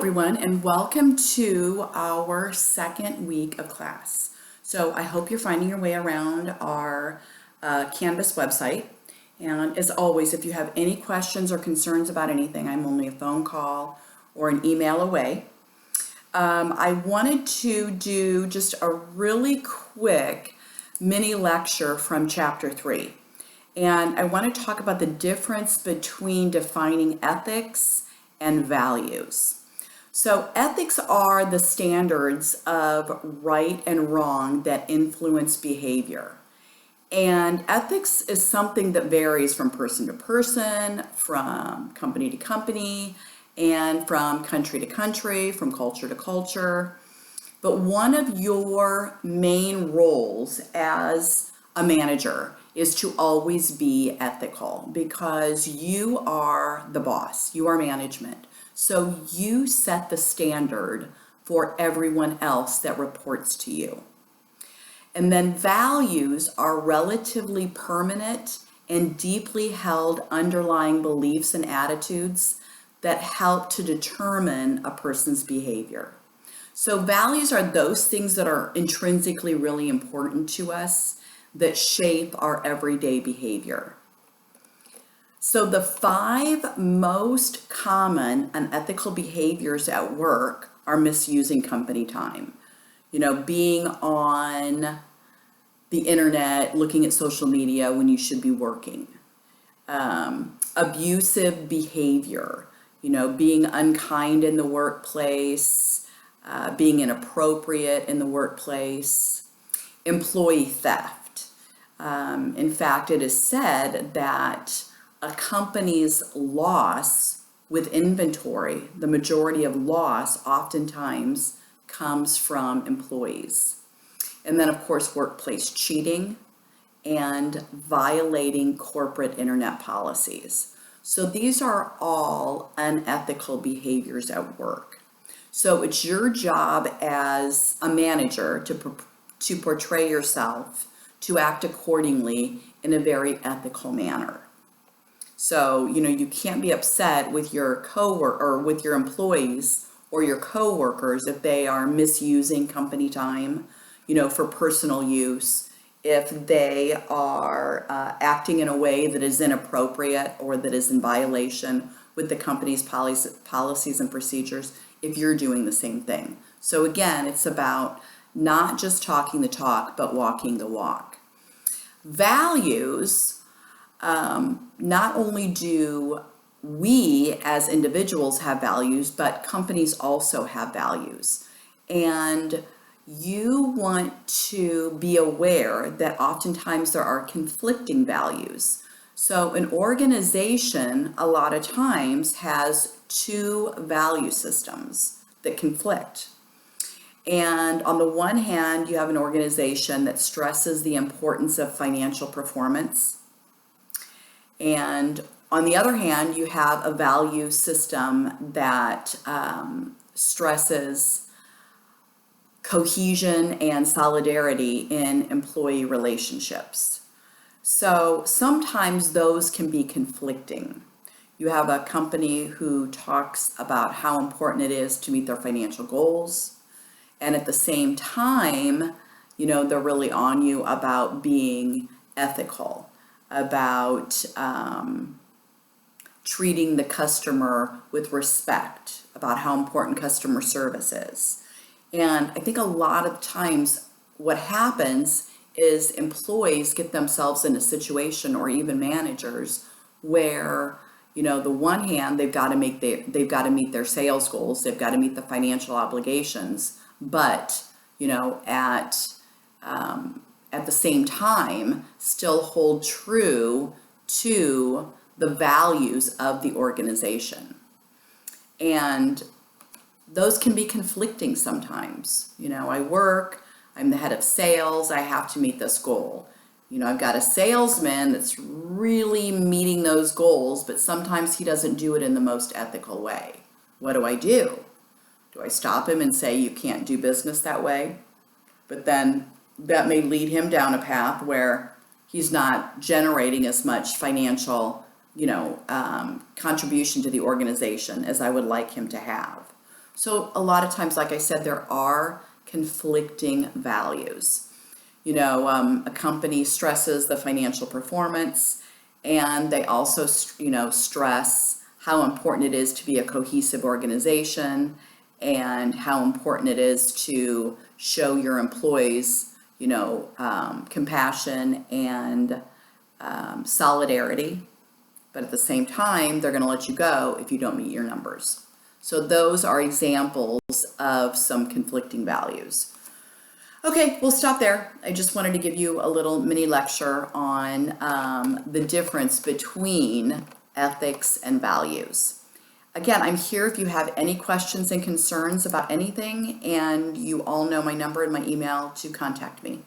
everyone, and welcome to our second week of class. So I hope you're finding your way around our Canvas website. And as always, if you have any questions or concerns about anything, I'm only a phone call or an email away. I wanted to do just a really quick mini lecture from Chapter 3. And I want to talk about the difference between defining ethics and values. So ethics are the standards of right and wrong that influence behavior. And ethics is something that varies from person to person, from company to company, and from country to country, from culture to culture. But one of your main roles as a manager is to always be ethical because you are the boss, you are management. So you set the standard for everyone else that reports to you. And then values are relatively permanent and deeply held underlying beliefs and attitudes that help to determine a person's behavior. So values are those things that are intrinsically really important to us that shape our everyday behavior. So the 5 most common unethical behaviors at work are misusing company time. Being on the internet, looking at social media when you should be working. Abusive behavior, being unkind in the workplace, being inappropriate in the workplace. Employee theft. In fact, it is said that a company's loss with inventory, the majority of loss oftentimes comes from employees. And then, of course, workplace cheating and violating corporate internet policies. So these are all unethical behaviors at work. So it's your job as a manager to portray yourself, to act accordingly in a very ethical manner. So, you can't be upset with your coworker or with your employees or your coworkers if they are misusing company time, for personal use, if they are acting in a way that is inappropriate or that is in violation with the company's policies and procedures, if you're doing the same thing. So again, it's about not just talking the talk, but walking the walk. Values, not only do we as individuals have values, but companies also have values. And you want to be aware that oftentimes there are conflicting values. So an organization a lot of times has 2 value systems that conflict. And on the one hand, you have an organization that stresses the importance of financial performance. And on the other hand, you have a value system that stresses cohesion and solidarity in employee relationships. So sometimes those can be conflicting. You have a company who talks about how important it is to meet their financial goals. And at the same time, they're really on you about being ethical, about treating the customer with respect, about how important customer service is. And I think a lot of times what happens is employees get themselves in a situation, or even managers, where the one hand they've got to meet their sales goals, they've got to meet the financial obligations, but at the same time still hold true to the values of the organization. And those can be conflicting sometimes. I'm the head of sales, I have to meet this goal. I've got a salesman that's really meeting those goals, but sometimes he doesn't do it in the most ethical way. What do I do? Do I stop him and say, you can't do business that way? But then that may lead him down a path where he's not generating as much financial, contribution to the organization as I would like him to have. So a lot of times, like I said, there are conflicting values. A company stresses the financial performance, and they also, stress how important it is to be a cohesive organization and how important it is to show your employees, compassion and solidarity. But at the same time, they're going to let you go if you don't meet your numbers. So those are examples of some conflicting values. Okay, we'll stop there. I just wanted to give you a little mini lecture on the difference between ethics and values. Again, I'm here if you have any questions and concerns about anything, and you all know my number and my email to contact me.